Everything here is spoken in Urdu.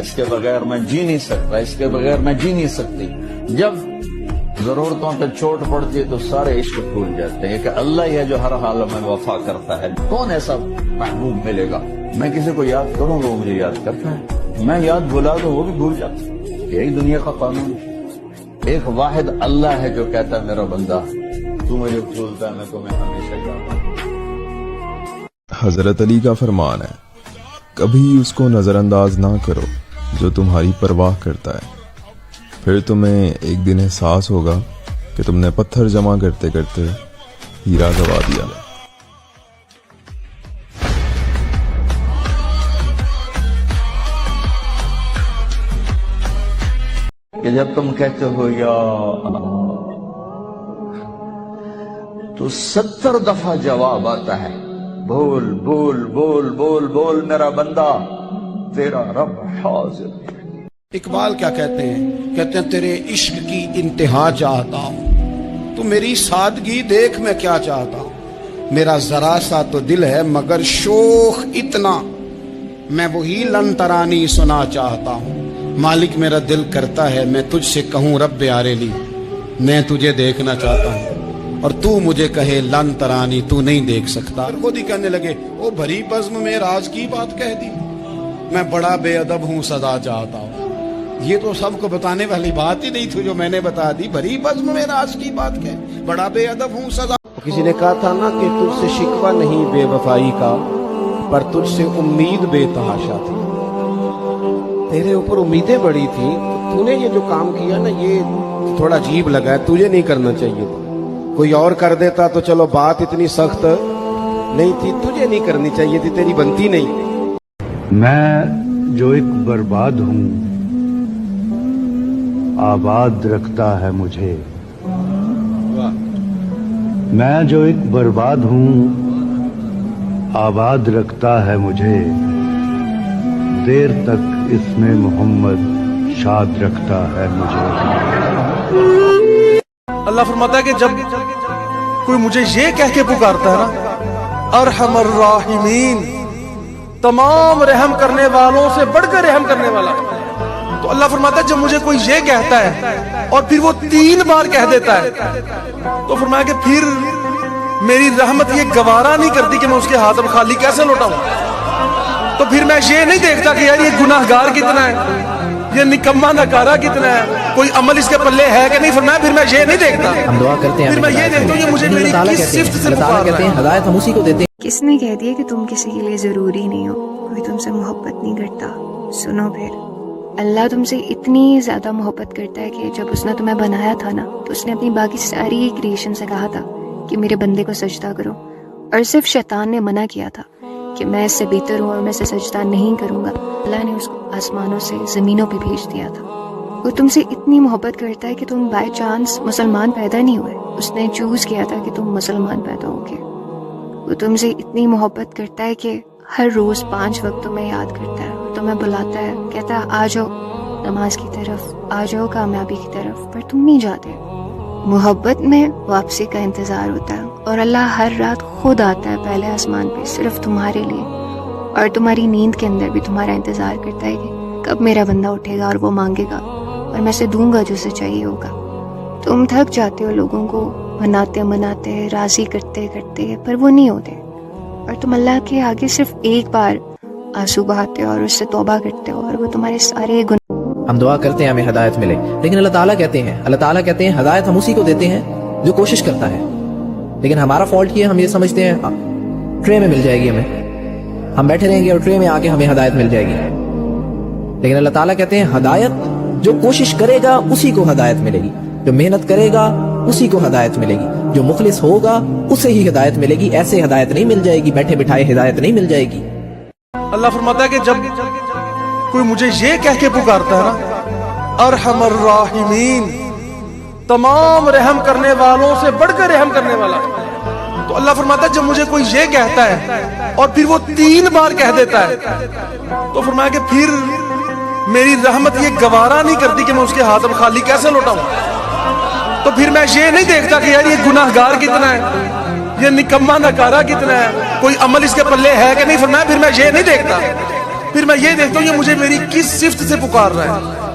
اس کے بغیر میں جی نہیں سکتا، اس کے بغیر میں جی نہیں سکتی۔ جب ضرورتوں پہ چوٹ پڑتی ہے تو سارے عشق بھول جاتے ہیں کہ اللہ ہی ہے جو ہر حال میں وفا کرتا ہے۔ کون ایسا محبوب ملے گا؟ میں کسی کو یاد کروں گا وہ مجھے یاد کرتا ہے، میں یاد بھلا دوں وہ بھی بھول جاتا ہے۔ یہی دنیا کا قانون ہے۔ ایک واحد اللہ ہے جو کہتا ہے میرا بندہ تو مجھے بھولتا ہے میں تمہیں ہمیشہ یاد رکھوں۔ حضرت علی کا فرمان ہے، کبھی اس کو نظر انداز نہ کرو جو تمہاری پرواہ کرتا ہے، پھر تمہیں ایک دن احساس ہوگا کہ تم نے پتھر جمع کرتے کرتے ہیرا گوا دیا۔ کہ جب تم کہتے ہو یا اللہ تو 70 دفعہ جواب آتا ہے، بول بول بول بول بول میرا بندہ تیرا رب حاضر۔ اقبال کیا کہتے ہیں تیرے عشق کی انتہا چاہتا ہوں، تو میری سادگی دیکھ میں کیا چاہتا ہوں، میرا ذرا سا تو دل ہے مگر شوخ اتنا، میں وہی لن ترانی سنا چاہتا ہوں، مالک میرا دل کرتا ہے میں تجھ سے کہوں رب عارلی میں تجھے دیکھنا چاہتا ہوں، اور تو مجھے کہے لن ترانی تو نہیں دیکھ سکتا۔ خود ہی کہنے لگے او بھری بزم میں راز کی بات کہہ دی، میں بڑا بے ادب ہوں سزا چاہتا ہوں۔ یہ تو سب کو بتانے والی بات ہی نہیں تھی جو میں نے بتا دی، بھری بزم میں راز کی بات کہہ، بڑا بے ادب ہوں سزا۔ کسی نے کہا تھا نا کہ تجھ سے شکوہ نہیں بے وفائی کا، پر تجھ سے امید بے تحاشا تھی، تیرے اوپر امیدیں بڑی تھی، تو نے یہ جو کام کیا نا یہ تھوڑا عجیب لگا ہے، تجھے نہیں کرنا چاہیے تھا، کوئی اور کر دیتا تو چلو بات اتنی سخت نہیں تھی، تجھے نہیں کرنی چاہیے تھی، تیری بنتی نہیں۔ میں جو ایک برباد ہوں آباد رکھتا ہے مجھے، میں جو ایک برباد ہوں آباد رکھتا ہے مجھے، دیر تک اس میں محمد شاد رکھتا ہے مجھے۔ اللہ فرماتا ہے کہ جب کوئی مجھے یہ کہہ کے پکارتا ہے نا ارحم الراحمین، تمام رحم کرنے والوں سے بڑھ کر رحم کرنے والا، تو اللہ فرماتا ہے جب مجھے کوئی یہ کہتا ہے اور پھر وہ 3 بار کہہ دیتا ہے تو فرمایا کہ پھر میری رحمت یہ گوارا نہیں کرتی کہ میں اس کے ہاتھ میں خالی کیسے لوٹاؤں، تو پھر میں یہ نہیں دیکھتا کہ یار یہ گناہگار کتنا ہے، یہ نکما نکارا کتنا ہے، کوئی عمل اس کے پلے ہے کہ نہیں، فرمایا پھر میں یہ نہیں دیکھتا، ہم دعا کرتے ہیں پھر میں یہ دیکھتا ہوں کہ مجھے میری کس صفت سے پکار رہا ہے۔ ہدایت ہم اسی کو دیتے ہیں۔ کس نے کہہ دیا کہ تم کسی کے لیے ضروری نہیں ہو، کوئی تم سے محبت نہیں کرتا؟ سنو پھر، اللہ تم سے اتنی زیادہ محبت کرتا ہے کہ جب اس نے تمہیں بنایا تھا نا تو اس نے اپنی باقی ساری کریشن سے کہا تھا کہ میرے بندے کو سجدہ کرو، اور صرف شیطان نے منع کیا تھا کہ میں اس سے بہتر ہوں اور میں اسے سجدہ نہیں کروں گا، اللہ نے اس کو آسمانوں سے زمینوں پہ بھیج دیا تھا۔ وہ تم سے اتنی محبت کرتا ہے کہ تم بائی چانس مسلمان پیدا نہیں ہوئے، اس نے چوز کیا تھا کہ تم مسلمان پیدا ہوگے۔ وہ تم سے اتنی محبت کرتا ہے کہ ہر روز 5 وقت تمہیں یاد کرتا ہے، تمہیں بلاتا ہے، کہتا ہے آ جاؤ نماز کی طرف، آ جاؤ کامیابی کی طرف، پر تم نہیں جاتے۔ محبت میں واپسی کا انتظار ہوتا ہے، اور اللہ ہر رات خود آتا ہے پہلے آسمان پہ صرف تمہارے لیے، اور تمہاری نیند کے اندر بھی تمہارا انتظار کرتا ہے کہ کب میرا بندہ اٹھے گا اور وہ مانگے گا اور میں اسے دوں گا جو اسے چاہیے ہوگا۔ تم تھک جاتے ہو لوگوں کو مناتے راضی کرتے کرتے، پر وہ نہیں ہوتے، اور تم اللہ کے آگے صرف ایک بار آنسو بہاتے ہو اور اس سے توبہ کرتے ہو، اور وہ تمہارے سارے گناہ۔ ہم دعا کرتے ہیں ہمیں ہدایت ملے، لیکن اللہ تعالیٰ کہتے ہیں ہدایت ہم اسی کو دیتے ہیں جو کوشش کرتا ہے۔ لیکن ہمارا فالٹ یہ ہم یہ سمجھتے ہیں ٹرے میں مل جائے گی ہمیں، ہم بیٹھے رہیں گے اور ٹرے میں آ کے ہمیں ہدایت مل جائے گی، لیکن اللہ تعالیٰ کہتے ہیں ہدایت جو کوشش کرے گا اسی کو ہدایت ملے گی، جو محنت کرے گا اسی کو ہدایت ملے گی، جو مخلص ہوگا اسے ہی ہدایت ملے گی، ایسے ہدایت نہیں مل جائے گی، بیٹھے بٹھائے ہدایت نہیں مل جائے گی۔ اللہ فرماتا ہے کہ جب کوئی مجھے یہ کہہ کے پکارتا ہے نا ارحم الراحمین، تمام رحم کرنے والوں سے بڑھ کر رحم کرنے والا، تو اللہ فرماتا ہے جب مجھے کوئی یہ کہتا ہے اور پھر وہ 3 بار کہہ دیتا ہے تو فرمایا کہ پھر میری رحمت یہ گوارا نہیں کرتی کہ میں اس کے ہاتھ میں خالی کیسے لوٹاؤں، تو پھر میں یہ نہیں دیکھتا کہ یار یہ گناہگار کتنا ہے، یہ نکما نکارا کتنا ہے، کوئی عمل اس کے پلے ہے کہ نہیں، فرمایا پھر میں یہ نہیں دیکھتا، پھر میں یہ دیکھتا ہوں یہ مجھے میری کس صفت سے پکار رہا ہے.